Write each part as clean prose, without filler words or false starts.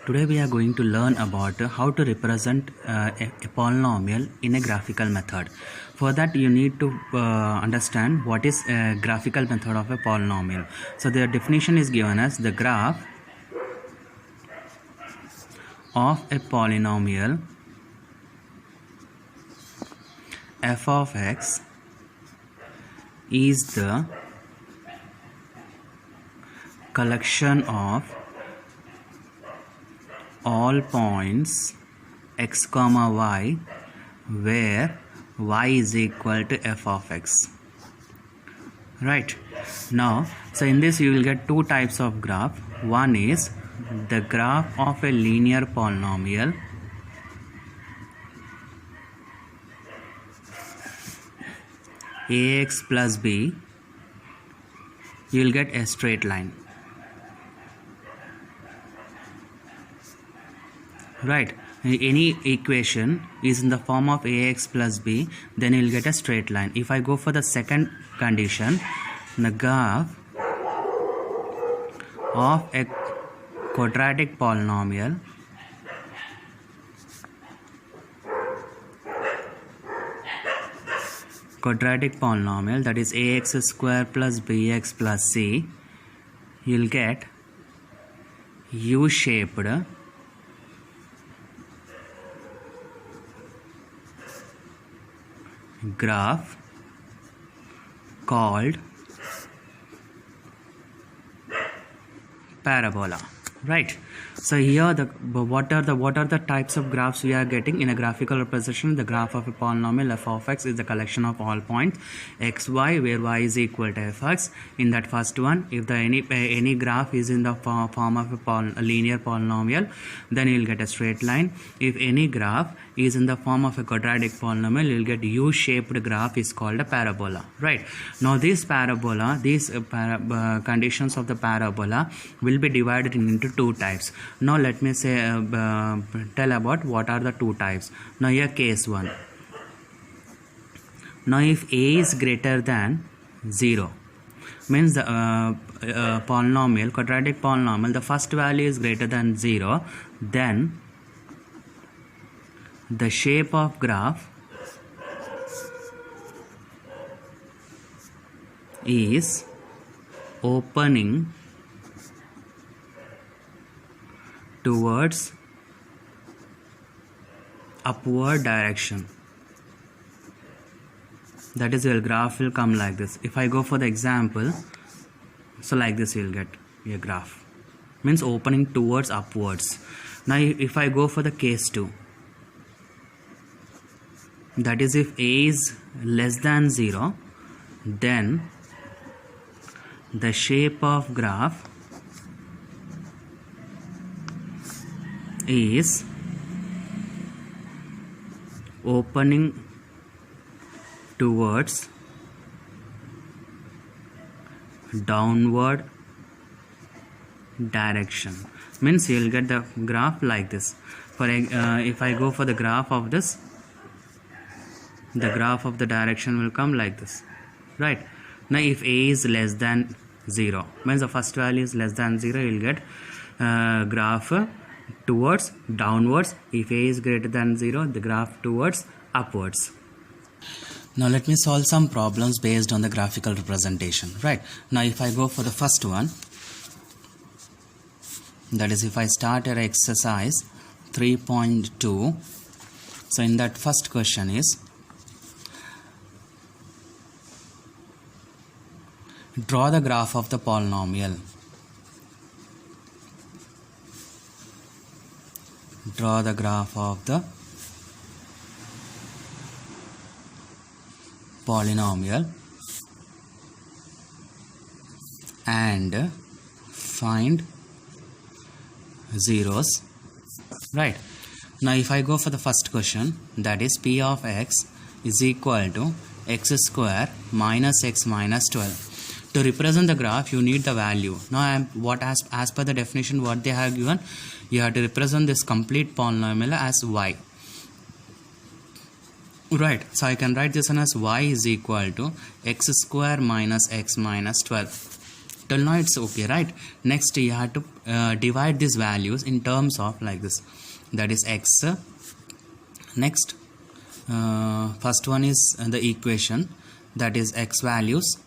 Today we are going to learn about how to represent a polynomial in a graphical method. For that you need to understand what is a graphical method of a polynomial. So the definition is given as the graph of a polynomial f of x is the collection of all points x comma y where y is equal to f of x. Right now, so in this you will get two types of graph. One is the graph of a linear polynomial, ax plus b, you will get a straight line. Right, any equation is in the form of ax plus b, then you will get a straight line. If I go for the second condition, the graph of a quadratic polynomial that is ax square plus bx plus c, you will get u-shaped graph called parabola. Right, so here what are the types of graphs we are getting in a graphical representation? The graph of a polynomial f of x is the collection of all points x y where y is equal to fx. In that first one, if the any graph is in the form of a linear polynomial, then you will get a straight line. If any graph is in the form of a quadratic polynomial, you will get u-shaped graph is called a parabola. Right, now this parabola, these conditions of the parabola will be divided into two types. Now let me say tell about what are the two types. Now here case 1. Now if a is greater than 0, means the polynomial, quadratic polynomial, the first value is greater than 0, then the shape of graph is opening towards upward direction. That is, your graph will come like this. If I go for the example, so like this you will get a graph, means opening towards upwards. Now if I go for the case 2, that is if a is less than 0, then the shape of graph is opening towards downward direction, means you will get the graph like this. For if I go for the graph of this, the graph of the direction will come like this. Right, now if a is less than 0, means the first value is less than 0, you will get graph towards downwards. If a is greater than 0, the graph towards upwards. Now let me solve some problems based on the graphical representation. Right, now if I go for the first one, that is if I start at exercise 3.2, so in that first question is draw the graph of the polynomial. Draw the graph of the polynomial and find zeros. Right, now if I go for the first question, that is p of x is equal to x square minus x minus 12. To represent the graph, you need the value. Now as per the definition what they have given, you have to represent this complete polynomial as y. Right, so I can write this one as y is equal to x square minus x minus 12. till now it's okay, right? Next you have to divide these values in terms of like this, that is x. Next first one is the equation, that is x values.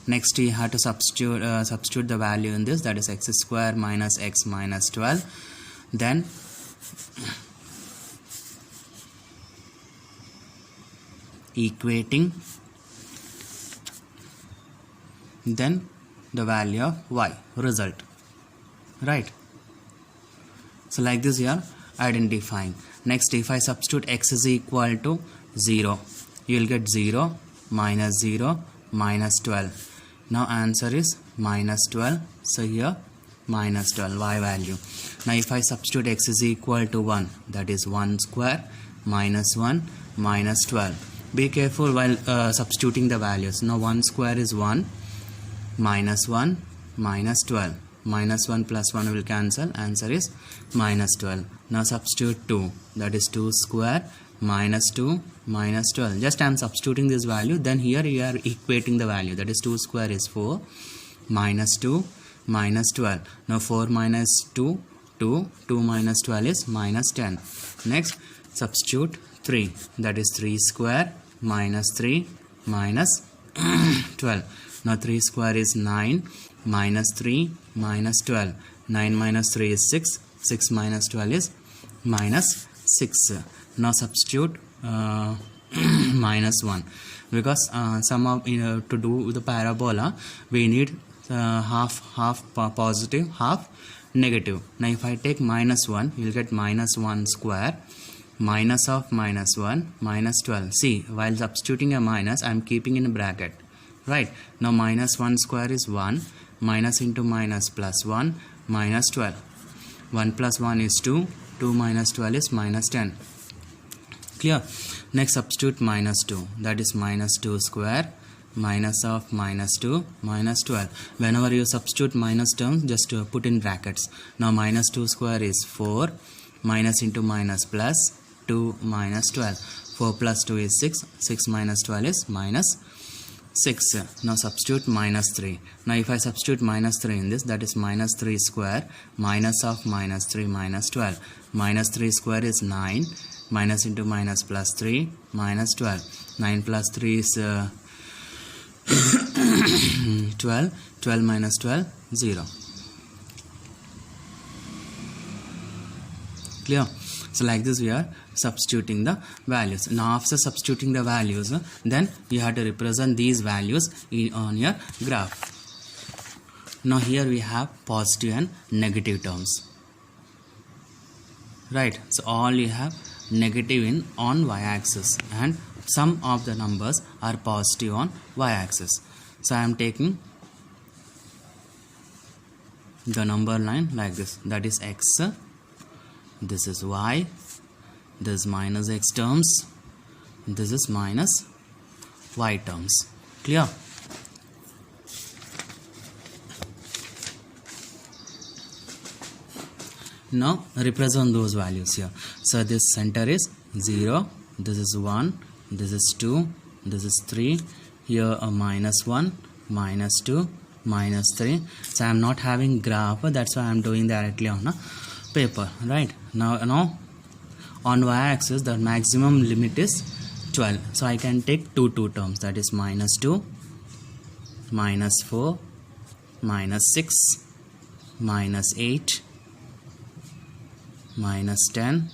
Next you have to substitute the value in this, that is x square minus x minus 12. Then equating, then the value of y, result, right? So like this you are identifying. Next, if I substitute x is equal to 0, you will get 0 minus 0 minus 12. Now answer is minus 12. So here minus 12 y value. Now if I substitute x is equal to 1, that is 1 square minus 1 minus 12. Be careful while substituting the values. Now 1 square is 1, minus 1 minus 12. Minus 1 plus 1 will cancel, answer is minus 12. Now substitute 2, that is 2 square minus 2 minus 12. Just I am substituting this value, then here you are equating the value, that is 2 square is 4 minus 2 minus 12. Now 4 minus 2, 2 minus 12 is minus 10. Next substitute 3, that is 3 square minus 3 minus 12. Now 3 square is 9 minus 3 minus 12. 9 minus 3 is 6. 6 minus 12 is minus 6. Now substitute minus 1, because some of to do the parabola we need half positive, half negative. Now if I take minus 1, you will get minus 1 square minus of minus 1 minus 12. See, while substituting a minus I am keeping in a bracket, right? Now minus 1 square is 1, minus into minus plus 1 minus 12. 1 plus 1 is 2, 2 minus 12 is minus 10. Clear? Next substitute minus 2, that is minus 2 square minus of minus 2 minus 12. Whenever you substitute minus terms, just put in brackets. Now minus 2 square is 4, minus into minus plus 2 minus 12. 4 plus 2 is 6, 6 minus 12 is minus 6. Now substitute minus 3. Now if I substitute minus 3 in this, that is minus 3 square minus of minus 3 minus 12. Minus 3 square is 9, minus into minus plus 3 minus 12. 9 plus 3 is 12. 12 minus 12, 0. Clear? So like this we are substituting the values. Now after substituting the values, then you have to represent these values on your graph. Now here we have positive and negative terms, right? So all you have negative on y-axis and some of the numbers are positive on y-axis. So I am taking the number line like this, that is x, this is y, this is minus x terms, this is minus y terms. Clear? Now represent those values here. So this center is 0, this is 1, this is 2, this is 3, here a minus 1, minus 2, minus 3. So I am not having graph, that's why I am doing directly on a paper, right? Now on y-axis the maximum limit is 12. So I can take two terms, that is minus 2, minus 4, minus 6, minus 8, minus 10,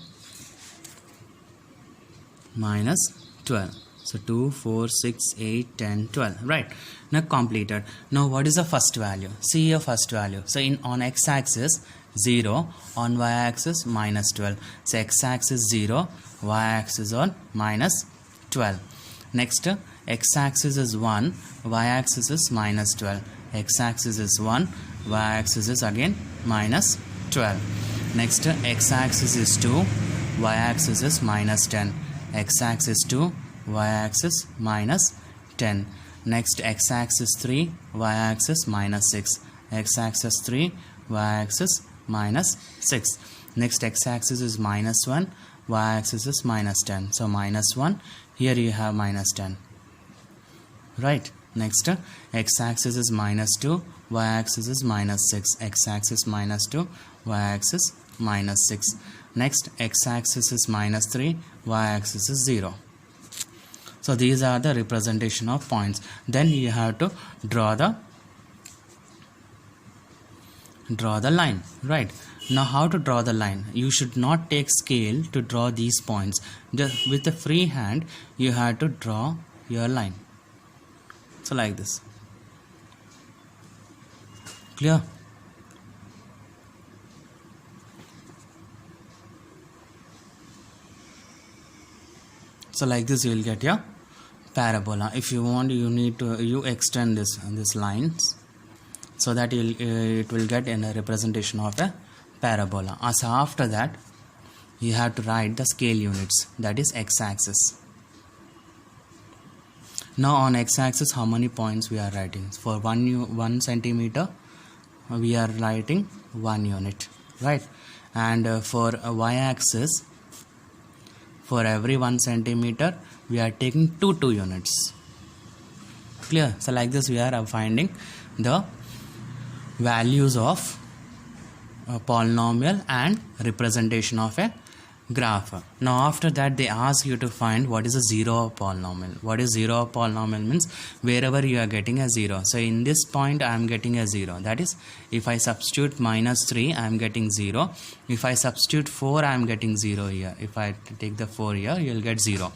minus 12. So 2, 4, 6, 8, 10, 12. Right. Now completed. Now what is the first value? See your first value. So on x-axis 0, on y-axis minus 12. So x-axis 0, y-axis on minus 12. Next x-axis is 1, y-axis is minus 12. X-axis is 1, y-axis is again minus 12. Next x-axis is 2, y-axis is minus 10. X-axis 2, y-axis minus 10. Next x-axis 3, y-axis minus 6. X-axis 3, y-axis minus 6. Next x-axis is minus 1, y-axis is minus 10. So minus 1, here you have minus 10. Right. Next, x-axis is minus 2, y-axis is minus 6. X-axis minus 2, y-axis minus 6. Next, x-axis is minus 3, y-axis is 0. So these are the representation of points. Then you have to draw the line, right? Now how to draw the line? You should not take scale to draw these points. Just with the free hand you have to draw your line. So like this. Clear? So like this you will get your parabola. If you want, you need to extend this lines so that it will get in a representation of a parabola. So after that you have to write the scale units, that is x-axis. Now on x-axis how many points we are writing? For 1 centimeter we are writing 1 unit, right? And for a y-axis, for every 1 centimeter we are taking 2 units. Clear? So like this we are finding the values of a polynomial and representation of a graph. Now after that they ask you to find what is a zero of polynomial. What is zero of polynomial means wherever you are getting a 0. So in this point I am getting a 0. That is, if I substitute minus 3 I am getting 0. If I substitute 4 I am getting 0 here. If I take the 4 here you will get 0.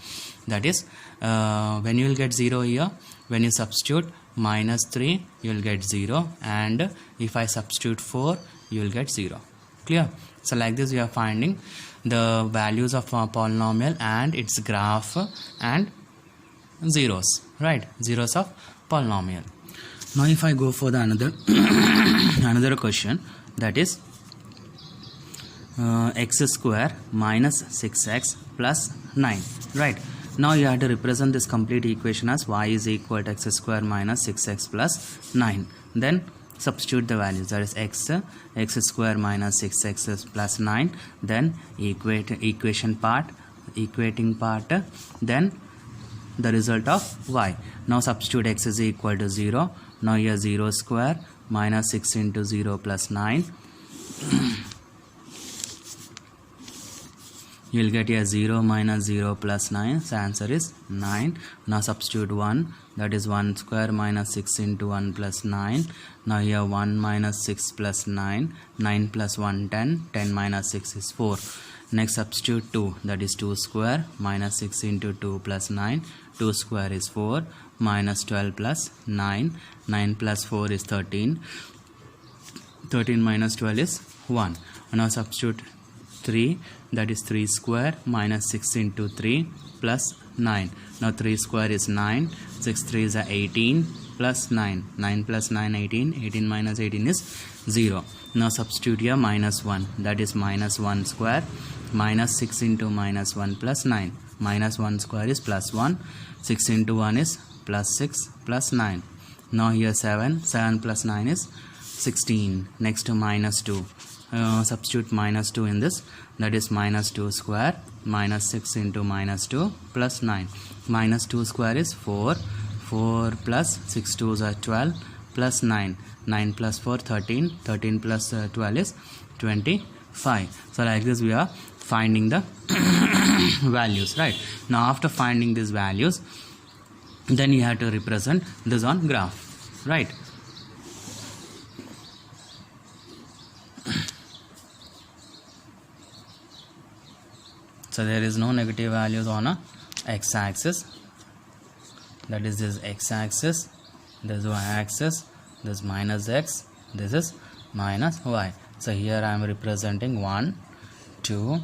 That is, when you will get 0 here, when you substitute minus 3 you will get 0, and if I substitute 4 you will get 0. Clear? So like this we are finding the values of a polynomial and its graph and zeros, right? Zeros of polynomial. Now if I go for the another question, that is x square minus 6x plus 9, right? Now you have to represent this complete equation as y is equal to x square minus 6x plus 9. Then substitute the values, that is x square minus 6x plus 9, then equating part, then the result of y. Now substitute x is equal to 0. Now here 0 square minus 6 into 0 plus 9. You will get here 0 minus 0 plus 9. So answer is 9. Now substitute 1, that is 1 square minus 6 into 1 plus 9. Now here 1 minus 6 plus 9. 9 plus 1 10. 10 minus 6 is 4. Next substitute 2, that is 2 square minus 6 into 2 plus 9. 2 square is 4 minus 12 plus 9. 9 plus 4 is 13. 13 minus 12 is 1. Now substitute 3, that is 3 square minus 6 into 3 plus 9. Now 3 square is 9, 6 3 is 18 plus 9. 9 plus 9 18. 18 minus 18 is 0. Now substitute here minus 1, that is minus 1 square minus 6 into minus 1 plus 9. Minus 1 square is plus 1. 6 into 1 is plus 6 plus 9. Now here 7 plus 9 is 16. Next to minus 2. Substitute minus 2 in this, that is minus 2 square minus 6 into minus 2 plus 9. Minus 2 square is 4. 4 plus 6 2s are 12 plus 9. 9 plus 4 13. 13 plus 12 is 25. So like this we are finding the values, right? Now after finding these values, then you have to represent this on graph, right? So there is no negative values on a x-axis, that is this x-axis, this y-axis, this minus x, this is minus y. So here I am representing 1 2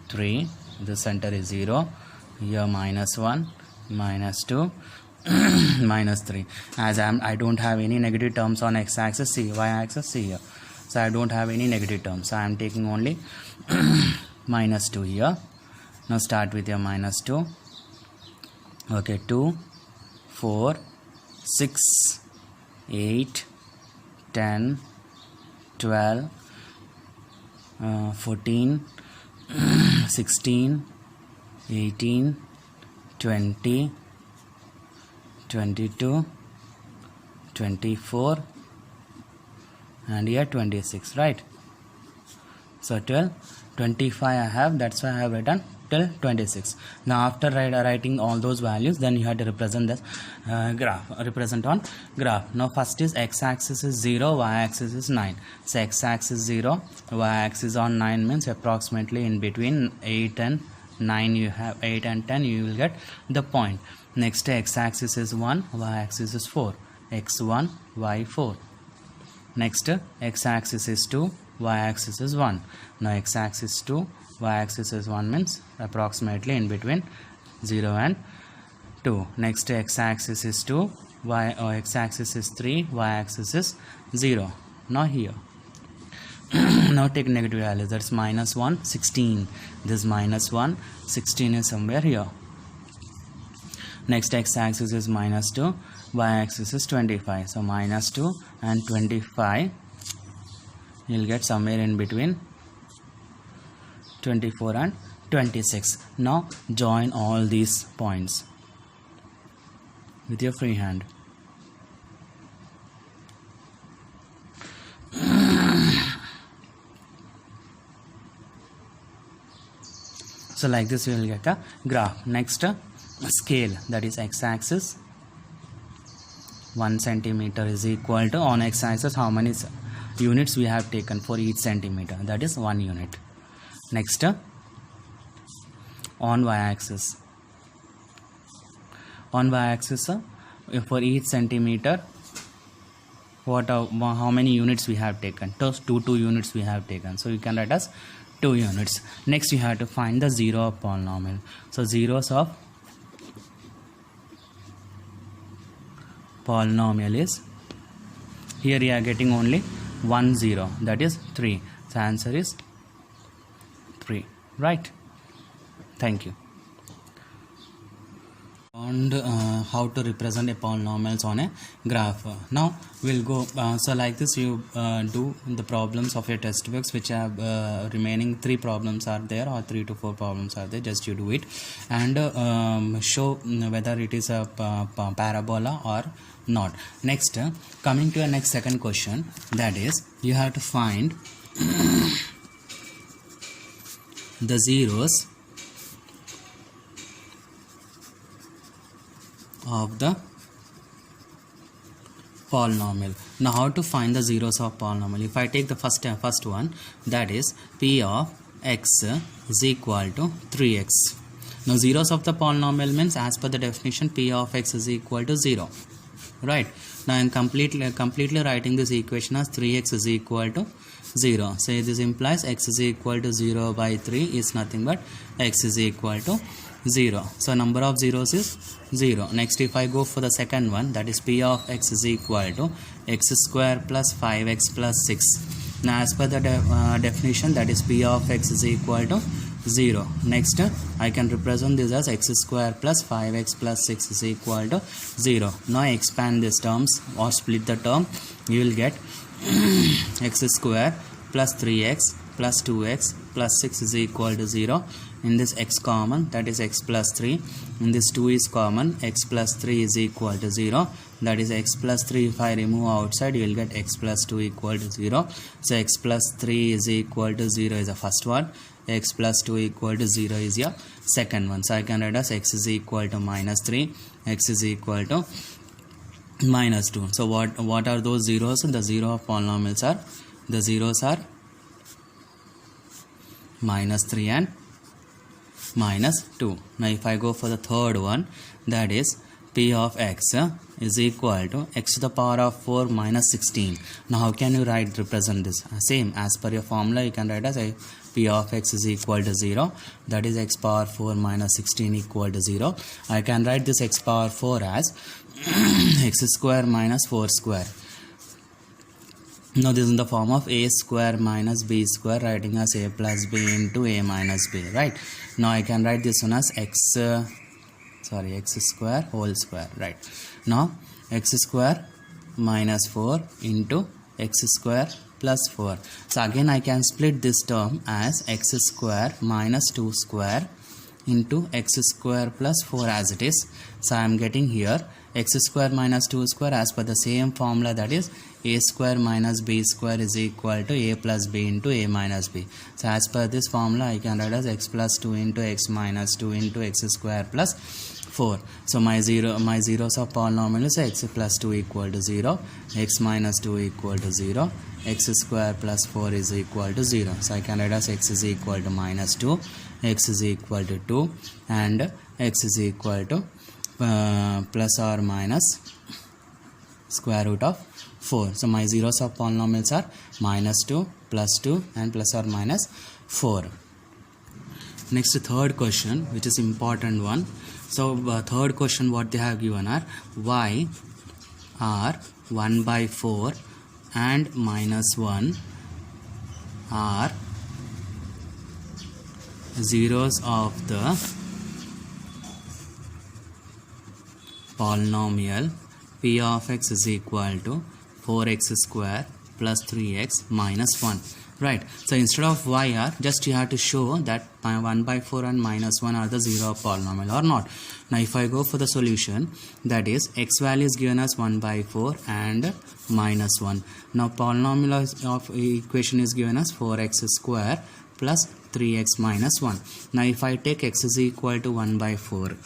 3, the center is 0, here minus 1 minus 2 minus 3. As I don't have any negative terms on x-axis, see y-axis, see here, so I don't have any negative terms, so I am taking only minus 2 here. Now start with your minus 2. Okay, 2 4 6 8 10 12 14 16 18 20 22 24, and here 26, right? So 12, 25 I have, that's why I have written till 26. Now after writing all those values, then you have to represent this graph, represent on graph. Now first is x-axis is 0, y-axis is 9. So x-axis 0, y-axis on 9 means approximately in between 8 and 9 you have 8 and 10 you will get the point. Next x-axis is 1, y-axis is 4, x1, y4. Next x-axis is 2, y-axis is 1. Now x-axis 2, y-axis is 1 means approximately in between 0 and 2. Next x-axis is 2, x-axis is 3, y-axis is 0. Now here now take negative values, that's minus 1, 16. This minus 1, 16 is somewhere here. Next x-axis is minus 2, y-axis is 25. So minus 2 and 25, you'll get somewhere in between 24 and 26. Now join all these points with your free hand. So like this we will get a graph. Next scale, that is x-axis 1 centimeter is equal to, on x-axis how many units we have taken for each centimeter, that is 1 unit. Next on y-axis, for each centimeter how many units we have taken, 2 units we have taken, so you can write as 2 units. Next you have to find the zero of polynomial. So zeros of polynomial is, here you are getting only 1 0, that is 3. So answer is 3, right? Thank you. And how to represent a polynomials on a graph. Now we'll go so like this you do the problems of your textbooks, which have remaining 3 problems are there, or 3 to 4 problems are there, just you do it and show whether it is a parabola or not. Next coming to a next second question, that is you have to find the zeros of the polynomial. Now how to find the zeros of polynomial? If I take the first one, that is p of x is equal to 3x. Now zeros of the polynomial means, as per the definition, p of x is equal to 0, right? Now I am completely writing this equation as 3x is equal to 0. So this implies x is equal to 0 by 3 is nothing but x is equal to 0. So number of zeros is 0. Next if I go for the second one, that is p of x is equal to x square plus 5x plus 6. Now as per the definition, that is p of x is equal to 0. Next I can represent this as x square plus 5x plus 6 is equal to 0. Now I expand these terms or split the term, you will get x square plus 3x plus 2x plus 6 is equal to 0. In this x common, that is x plus 3. In this 2 is common, x plus 3 is equal to 0. That is x plus 3, if I remove outside, you will get x plus 2 equal to 0. So x plus 3 is equal to 0 is the first one. X plus 2 equal to 0 is your second one. So I can write as x is equal to minus 3, x is equal to minus 2. So what are those zeros? The zero of polynomials are, the zeros are minus 3 and minus 2. Now if I go for the third one, that is p of x is equal to x to the power of 4 minus 16. Now how can you represent this? Same as per your formula, you can write as p of x is equal to 0, that is x power 4 minus 16 equal to 0. I can write this x power 4 as x square minus 4 square. Now this is in the form of a square minus b square, writing as a plus b into a minus b, right? Now I can write this one as x square whole square, right? Now x square minus 4 into x square plus 4. So again I can split this term as x square minus 2 square into x square plus 4 as it is. So I am getting here x square minus 2 square as per the same formula, that is a square minus b square is equal to a plus b into a minus b. So as per this formula I can write as x plus 2 into x minus 2 into x square plus 4. So my zeros of polynomial is x plus 2 equal to 0, x minus 2 equal to 0, x square plus 4 is equal to 0. So I can write as x is equal to minus 2, x is equal to 2, and x is equal to plus or minus square root of 4. So my zeros of polynomials are minus 2, plus 2, and plus or minus 4. Next, third question, which is important one. So third question what they have given are y are 1 by 4 and minus 1 are zeros of the polynomial p of x is equal to 4x square plus 3x minus 1. Right, so instead of y are, just you have to show that 1 by 4 and minus 1 are the zero of polynomial or not. Now if I go for the solution, that is x value is given as 1 by 4 and minus 1. Now polynomial of equation is given as 4x square plus 3x minus 1. Now if I take x is equal to 1 by 4,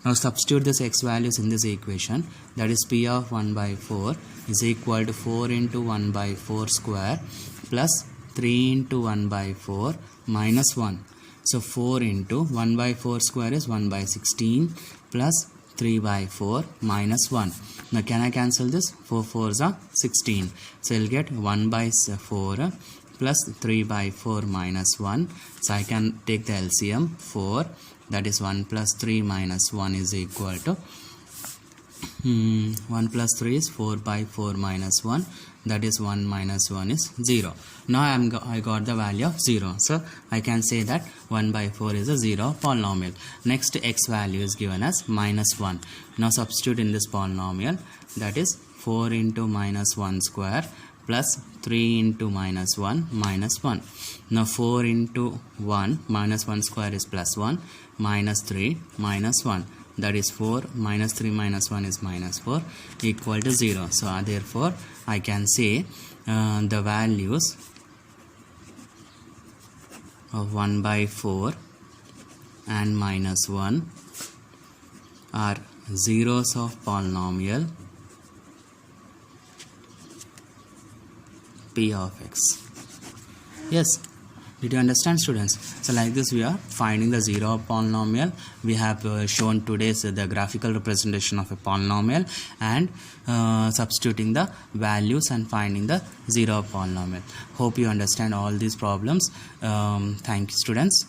now substitute this x values in this equation, that is p of 1 by 4 is equal to 4 into 1 by 4 square plus 3 into 1 by 4 minus 1. So 4 into 1 by 4 square is 1 by 16 plus 3 by 4 minus 1. Now can I cancel this? 4 4s are 16. So I'll get 1 by 4 plus 3 by 4 minus 1. So I can take the LCM 4, that is 1 plus 3 minus 1 is equal to 1 plus 3 is 4 by 4 minus 1, that is 1 minus 1 is 0. Now I got the value of 0. So I can say that 1 by 4 is a 0 polynomial. Next, x value is given as minus 1. Now substitute in this polynomial, that is 4 into minus 1 square plus 3 into minus 1 minus 1. Now 4 into 1 minus 1 square is plus 1 minus 3 minus 1. That is 4 minus 3 minus 1 is minus 4 equal to 0. So therefore I can say the values of 1 by 4 and minus 1 are zeros of polynomial p of x. Yes, did you understand, students? So like this we are finding the zero of polynomial. We have shown today's the graphical representation of a polynomial and substituting the values and finding the zero of polynomial. Hope you understand all these problems. Thank you, students.